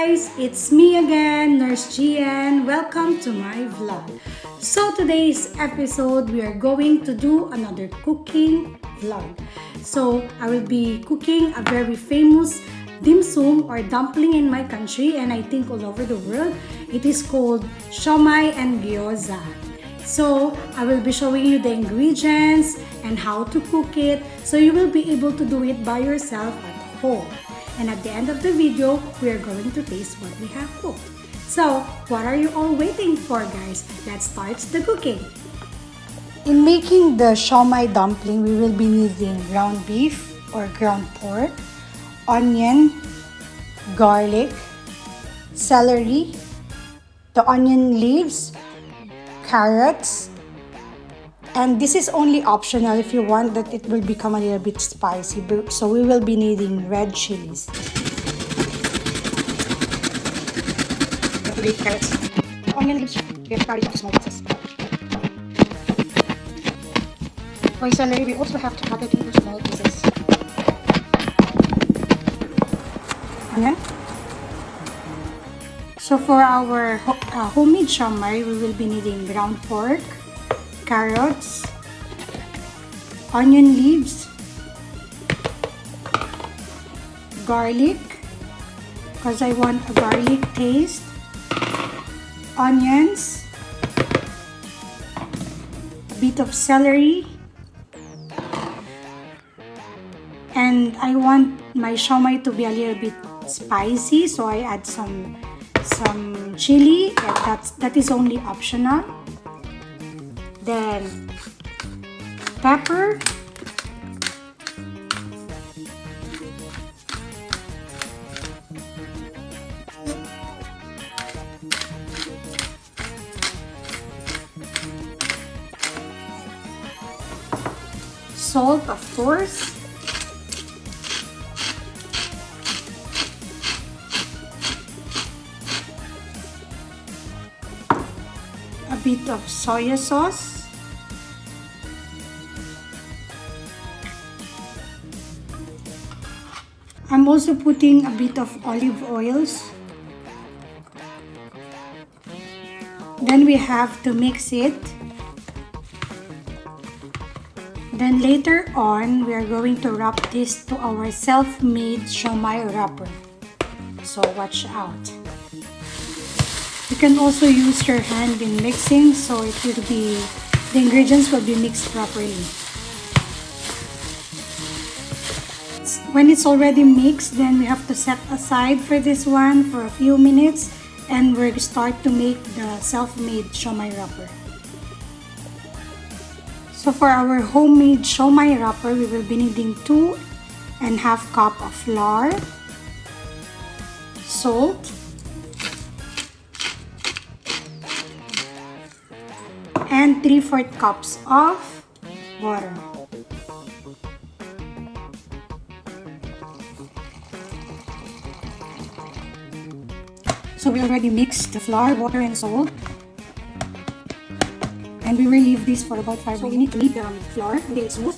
guys, it's me again, Nurse Gian. Welcome to my vlog. So today's episode, we are going to do another cooking vlog. So I will be cooking a very famous dim sum or dumpling in my country and I think all over the world. It is called Siomai and Gyoza. So I will be showing you the ingredients and how to cook it so you will be able to do it by yourself at home. And at the end of the video, we are going to taste what we have cooked. So, what are you all waiting for, guys? Let's start the cooking. In making the siomai dumpling, we will be needing ground beef or ground pork, onion, garlic, celery, the onion leaves, carrots, and this is only optional if you want that it will become a little bit spicy. So we will be needing red chilies. Carrots, onion leaves, garlic, small pieces. For celery, we also have to cut it into small pieces. Onion. So for our homemade siomai, we will be needing ground pork, carrots, onion leaves, garlic, because I want a garlic taste, onions, a bit of celery, and I want my siomai to be a little bit spicy, so I add some chili, and that is only optional. Then pepper, salt, of course, a bit of soy sauce, I'm also putting a bit of olive oils. Then we have to mix it. Then later on, we are going to wrap this to our self-made siomai wrapper. So watch out. You can also use your hand in mixing so the ingredients will be mixed properly. When it's already mixed, then we have to set aside for this one for a few minutes and we'll start to make the self-made siomai wrapper. So for our homemade siomai wrapper, we will be needing 2.5 cups of flour, salt, and 3/4 cups of water. So we already mixed the flour, water, and salt. And we will leave this for about 5 minutes. So we need to knead the flour until it's smooth.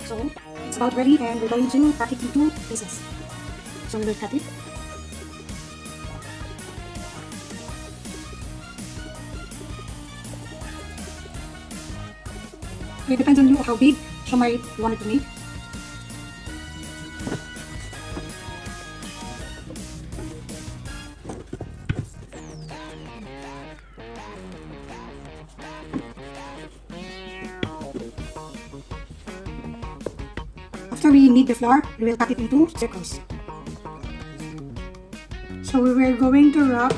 So it's about ready and we're going to cut it into pieces. So we will cut it. It depends on you how big siomai you want it to make. After we knead the flour, we will cut it into circles. So we were going to wrap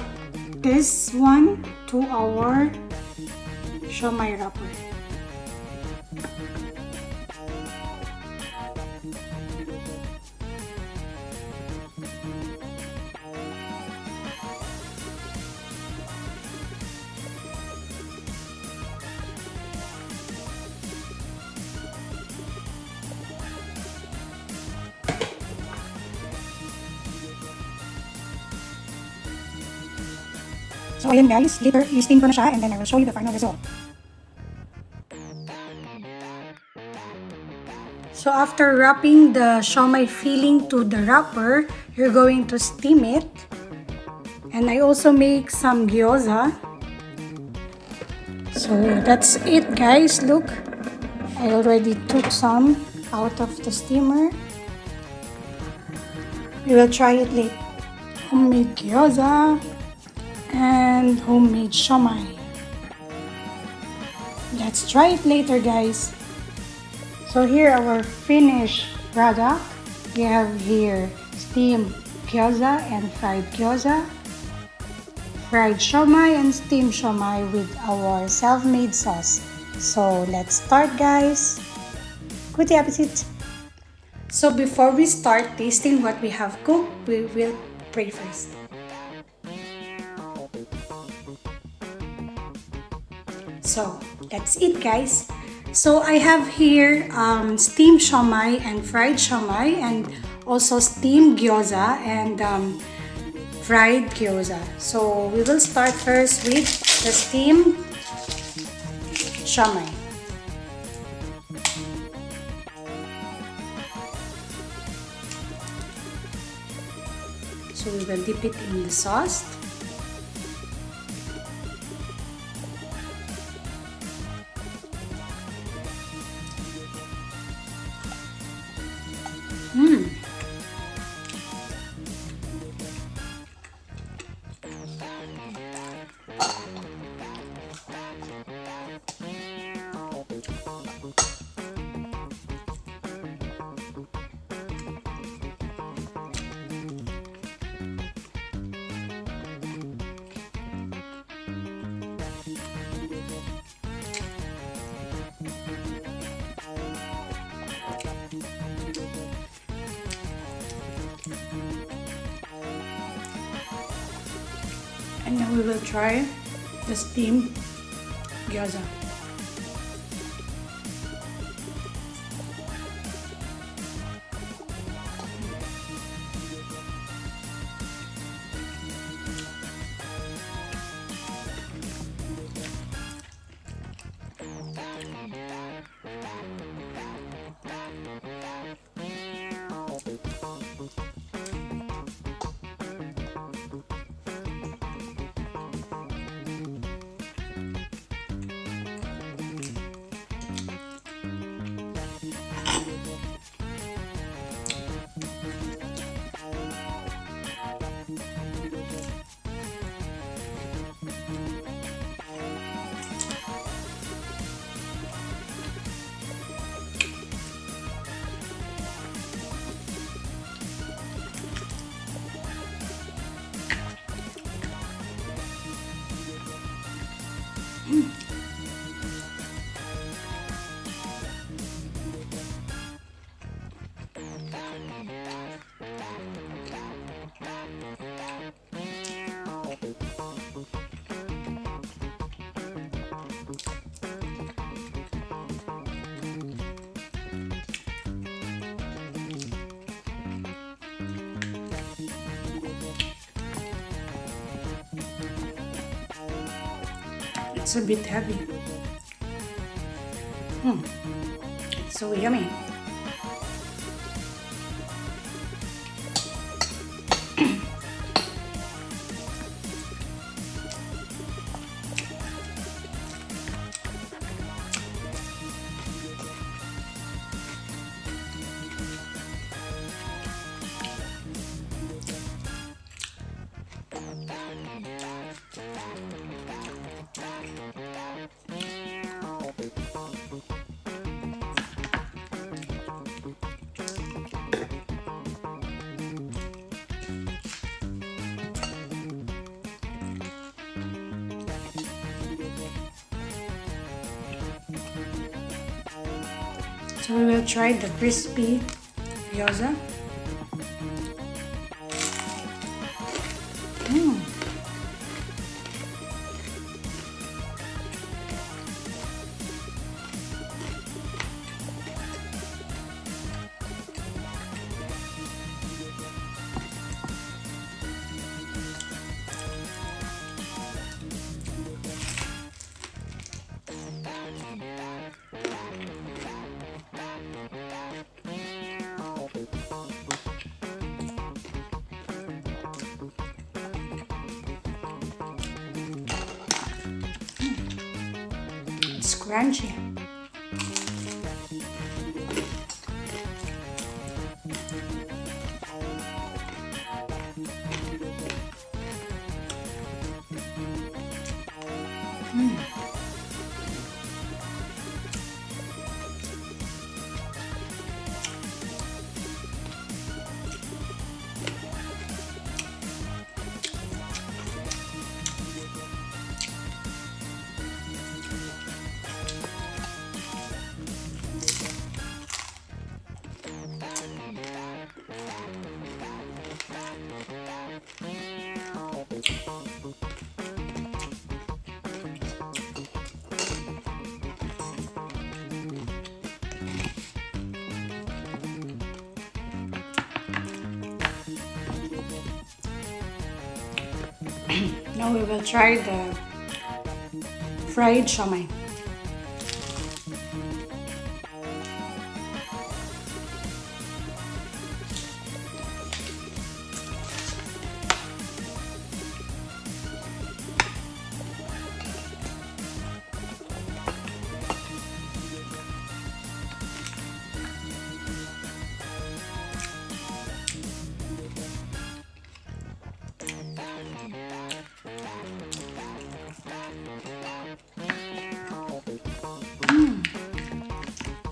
this one to our siomai wrapper. So ayan guys, later i-steam ko na siya and then I will show you the final result. So after wrapping the siomai filling to the wrapper, you're going to steam it. And I also make some gyoza. So that's it, guys. Look, I already took some out of the steamer. We will try it later. Homemade gyoza and homemade siomai. Let's try it later, guys. So here our finished product. We have here steamed gyoza and fried gyoza, fried siomai and steamed siomai with our self-made sauce. So let's start, guys. Good appetit! So before we start tasting what we have cooked, we will pray first. So let's eat, guys. So I have here steamed siomai and fried siomai, and also steamed gyoza and fried gyoza. So we will start first with the steamed siomai. So we will dip it in the sauce. And now we will try the steamed gyoza. It's a bit heavy. So yummy. So we will try the crispy gyoza. crunchy. Now we will try the fried siomai.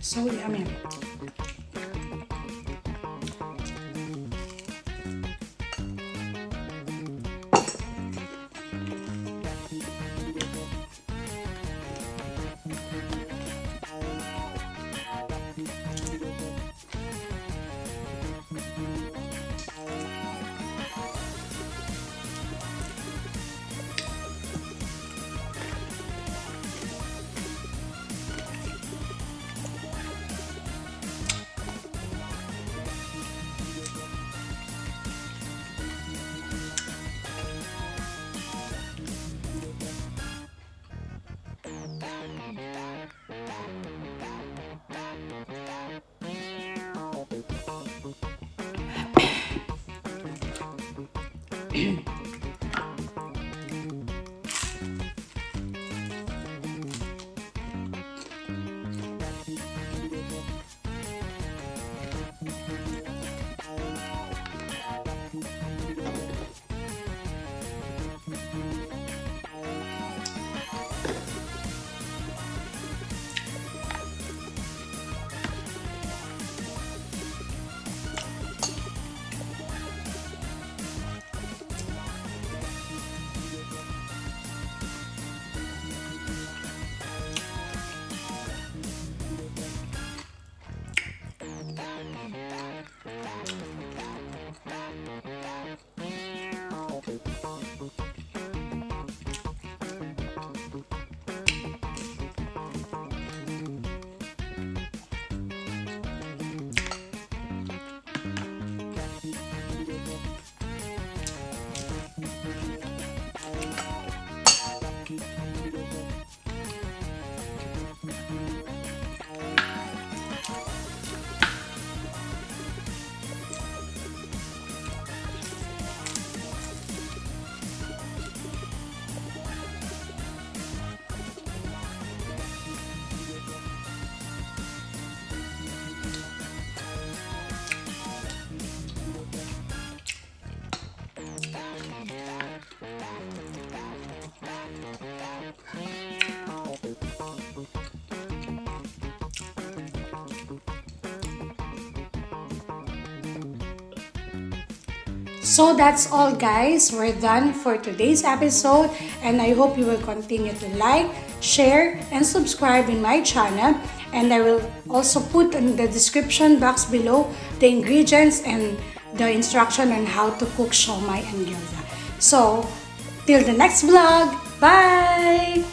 So yummy. So that's all, guys. We're done for today's episode, and I hope you will continue to like, share, and subscribe in my channel. And I will also put in the description box below the ingredients and the instruction on how to cook siomai and gyoza. So till the next vlog, bye!